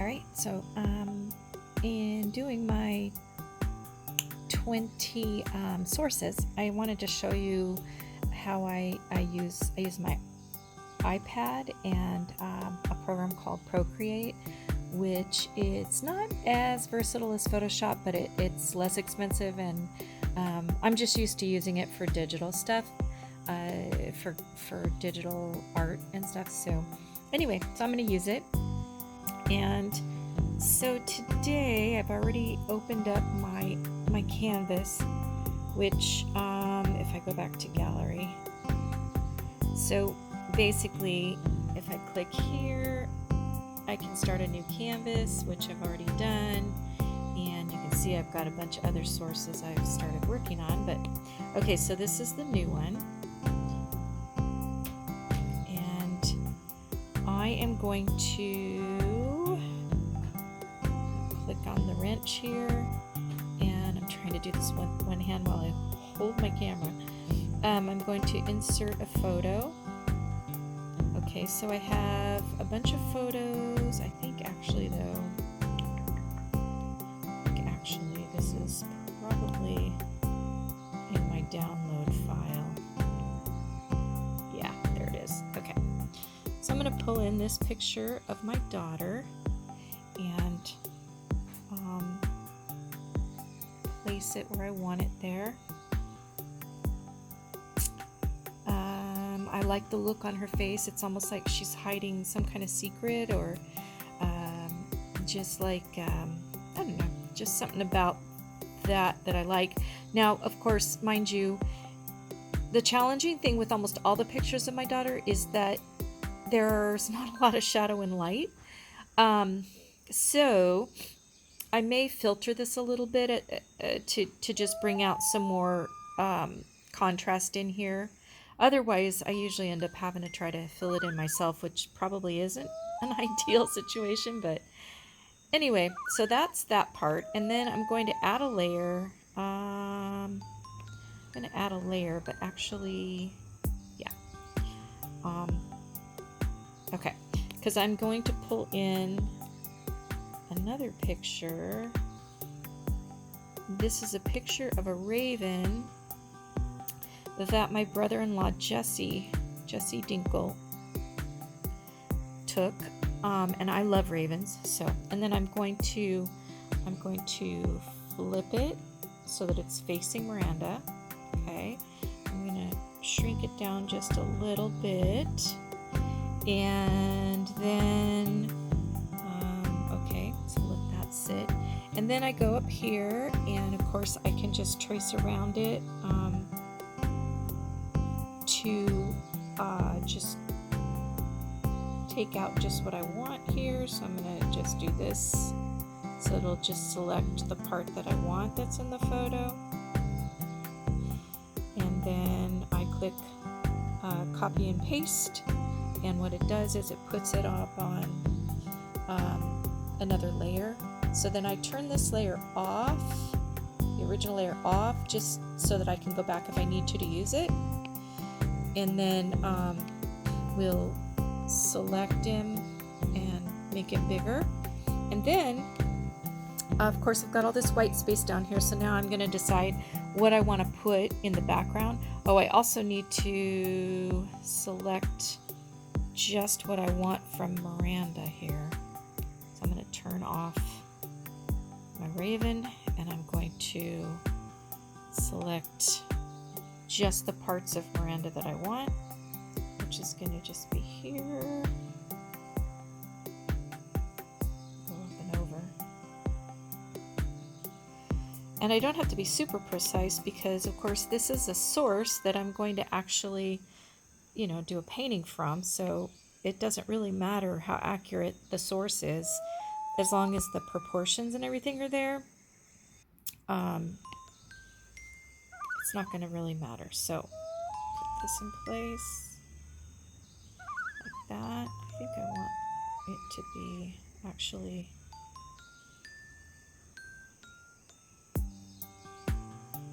All right, so in doing my 20 sources, I wanted to show you how I use my iPad and a program called Procreate, which is not as versatile as Photoshop, but it's less expensive, and I'm just used to using it for digital stuff, for digital art and stuff. So anyway, so I'm going to use it. And so today I've already opened up my canvas, which if I go back to gallery, so basically if I click here, I can start a new canvas, which I've already done, and you can see I've got a bunch of other sources I've started working on. But okay, so this is the new one, and I am going to click on the wrench here, and I'm trying to do this with one hand while I hold my camera. I'm going to insert a photo. Okay, so I have a bunch of photos. I think actually this is probably in my download file. Yeah, there it is. Okay, so I'm going to pull in this picture of my daughter and place it where I want it there. I like the look on her face. It's almost like she's hiding some kind of secret, or just like, I don't know, just something about that I like. Now, of course, mind you, the challenging thing with almost all the pictures of my daughter is that there's not a lot of shadow and light. So I may filter this a little bit to just bring out some more contrast in here. Otherwise, I usually end up having to try to fill it in myself, which probably isn't an ideal situation. But anyway, so that's that part. And then I'm going to add a layer. I'm going to add a layer, but actually, yeah. Okay, because I'm going to pull in another picture. This is a picture of a raven that my brother-in-law Jesse Dinkel took, and I love ravens. So, and then I'm going to flip it so that it's facing Miranda. Okay, I'm going to shrink it down just a little bit, and then okay, so let that sit. And then I go up here, and of course I can just trace around it to just take out just what I want here. So I'm going to just do this, so it'll just select the part that I want that's in the photo, and then I click copy and paste, and what it does is it puts it up on another layer. So then I turn this layer off, the original layer off, just so that I can go back if I need to use it. And then we'll select him and make him bigger. And then, of course, I've got all this white space down here. So now I'm going to decide what I want to put in the background. Oh, I also need to select just what I want from Miranda here. So I'm going to turn off my raven, and I'm going to select just the parts of Miranda that I want, which is going to just be here, go up and over. And I don't have to be super precise, because of course this is a source that I'm going to actually, do a painting from, so it doesn't really matter how accurate the source is, as long as the proportions and everything are there. It's not going to really matter. So put this in place like that. I think I want it to be actually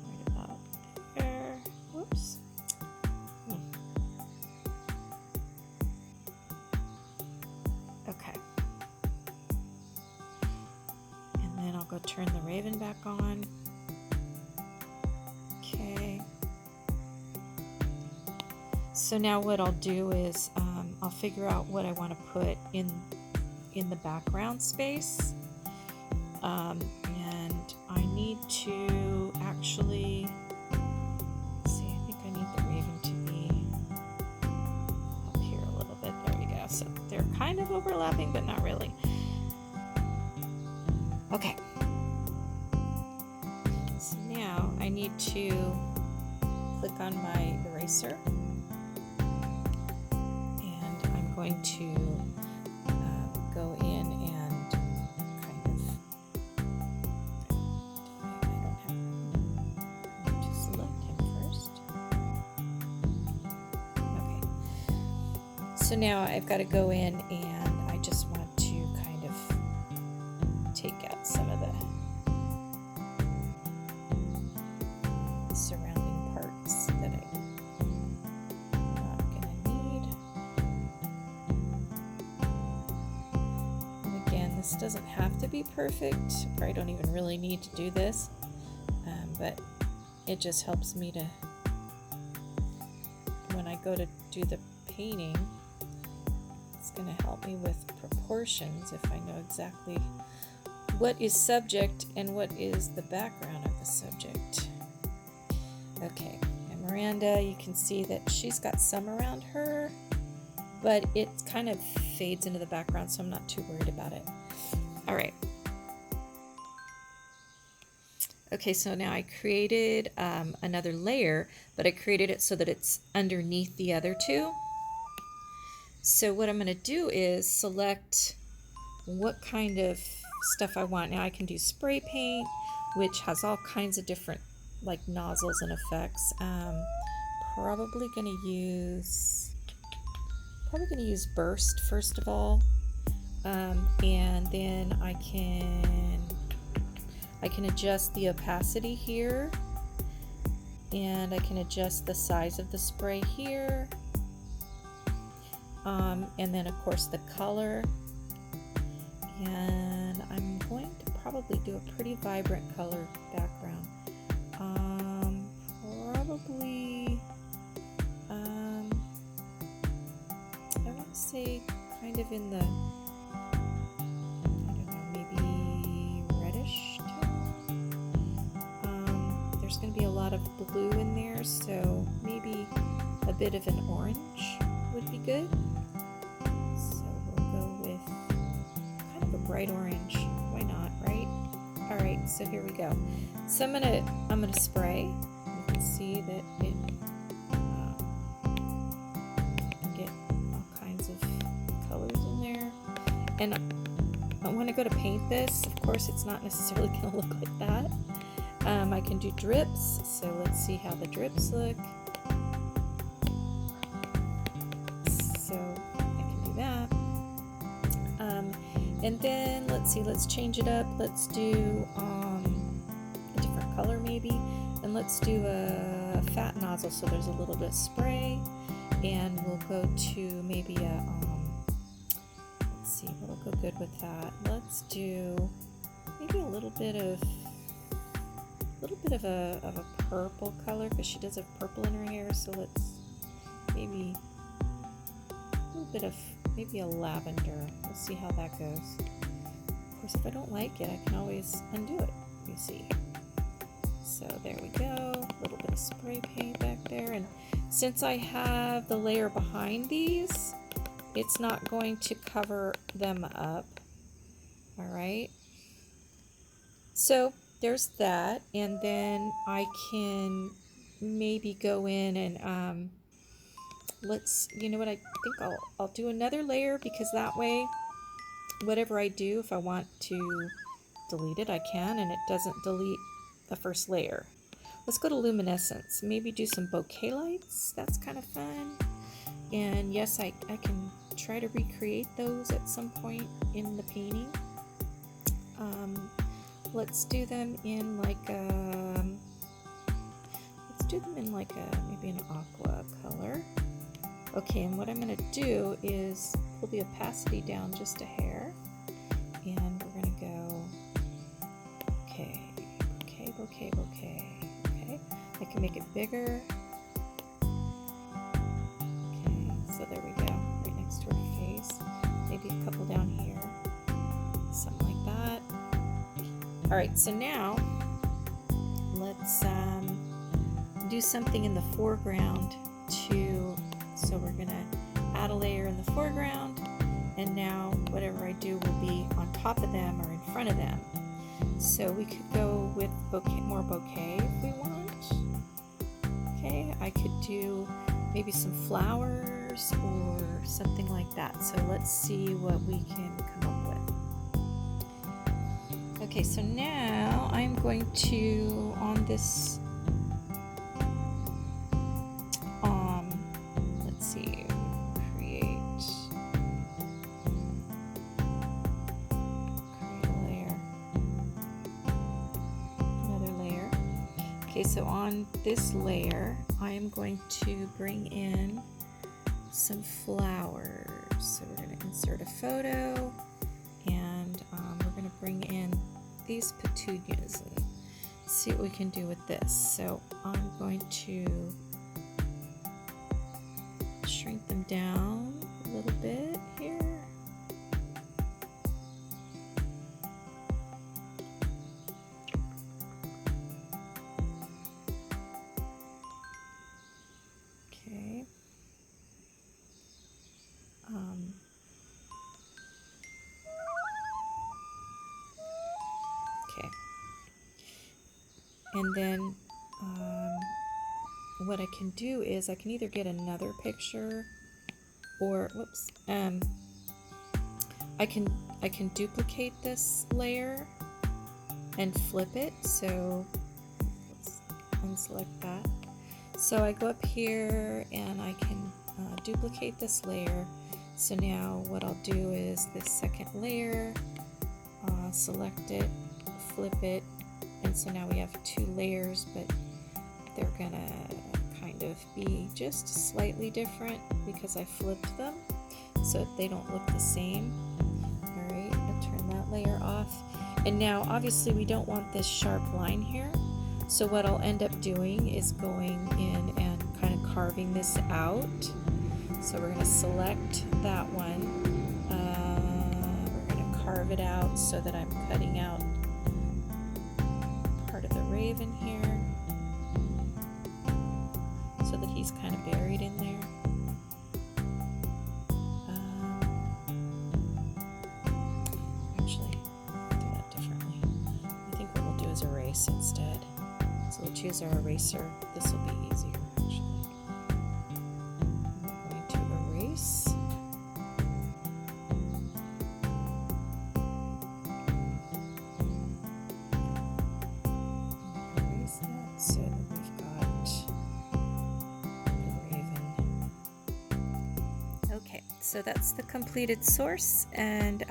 right about there. Whoops. Okay. go turn the raven back on. Okay. So now what I'll do is I'll figure out what I want to put in the background space. And I need to actually, let's see, I think I need the raven to be up here a little bit. There we go. So they're kind of overlapping, but not really. Okay. So now I need to click on my eraser. And I'm going to go in and kind of, I need to select him first. Okay. So now I've got to go in and I just want to kind of take out some of the surrounding parts that I'm not going to need. And again, this doesn't have to be perfect. I probably don't even really need to do this, but it just helps me to, when I go to do the painting, it's going to help me with proportions if I know exactly what is subject and what is the background of the subject. Okay, and Miranda, you can see that she's got some around her, but it kind of fades into the background, so I'm not too worried about it. All right. Okay, so now I created another layer, but I created it so that it's underneath the other two. So what I'm going to do is select what kind of stuff I want. Now I can do spray paint, which has all kinds of different like nozzles and effects. Probably gonna use burst first of all, and then I can adjust the opacity here, and I can adjust the size of the spray here, and then of course the color. And I'm going to probably do a pretty vibrant color background. Probably, I want to say kind of in the, I don't know, maybe reddish tone. There's going to be a lot of blue in there, so maybe a bit of an orange would be good. So we'll go with kind of a bright orange. Why not, right? All right, so here we go. So I'm gonna spray. You can see that it can get all kinds of colors in there. And when I go to paint this, of course, it's not necessarily gonna look like that. I can do drips. So let's see how the drips look. So I can do that. And then let's see, let's change it up. Let's do a different color maybe, and let's do a fat nozzle so there's a little bit of spray, and we'll go to maybe a let's see what'll go good with that. Let's do maybe a little bit of a purple color, because she does have purple in her hair. So let's maybe a little bit of maybe a lavender. We'll see how that goes. Of course, if I don't like it, I can always undo it, you see. So there we go, a little bit of spray paint back there. And since I have the layer behind these, it's not going to cover them up. All right. So there's that. And then I can maybe go in and you know what, I think I'll do another layer, because that way whatever I do, if I want to delete it, I can, and it doesn't delete the first layer. Let's go to luminescence, maybe do some bokeh lights. That's kind of fun. And yes, I can try to recreate those at some point in the painting. Let's do them in like maybe an aqua color. Okay, and what I'm going to do is pull the opacity down just a hair, and we're going to go bouquet, bouquet. Okay, I can make it bigger. Okay, so there we go, right next to her face. Maybe a couple down here, something like that. All right, so now let's do something in the foreground too. So we're gonna add a layer in the foreground, and now whatever I do will be on top of them or in front of them. So we could go with bouquet, more bouquet if we want. Okay, I could do maybe some flowers or something like that. So let's see what we can come up with. Okay, so now I'm going to, on this, let's see, create a layer, another layer. Okay, so on this layer, I am going to bring in some flowers. So we're going to insert a photo, and we're going to bring in these petunias and see what we can do with this. So I'm going to shrink them down a little bit here. Okay. Okay. And then what I can do is I can either get another picture, or whoops, I can duplicate this layer and flip it. So let's unselect that. So I go up here and I can duplicate this layer. So now what I'll do is this second layer, select it, flip it, and so now we have two layers, but they're gonna kind of be just slightly different because I flipped them so they don't look the same. All right, I'll turn that layer off. And now obviously we don't want this sharp line here, so what I'll end up doing is going in and kind of carving this out. So we're going to select that one. We're going to carve it out so that I'm cutting out part of the raven here, so that he's kind of buried in there. Actually, do that differently. I think what we'll do is erase instead. So we'll choose our eraser. This will be easier, actually. I'm going to erase. Erase that so that we've got the raven. Okay, so that's the completed source, and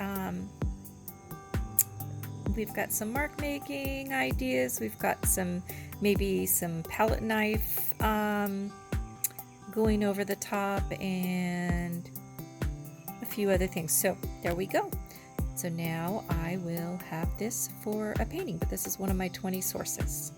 we've got some mark making ideas. We've got maybe some palette knife going over the top, and a few other things. So there we go. So now I will have this for a painting, but this is one of my 20 sources.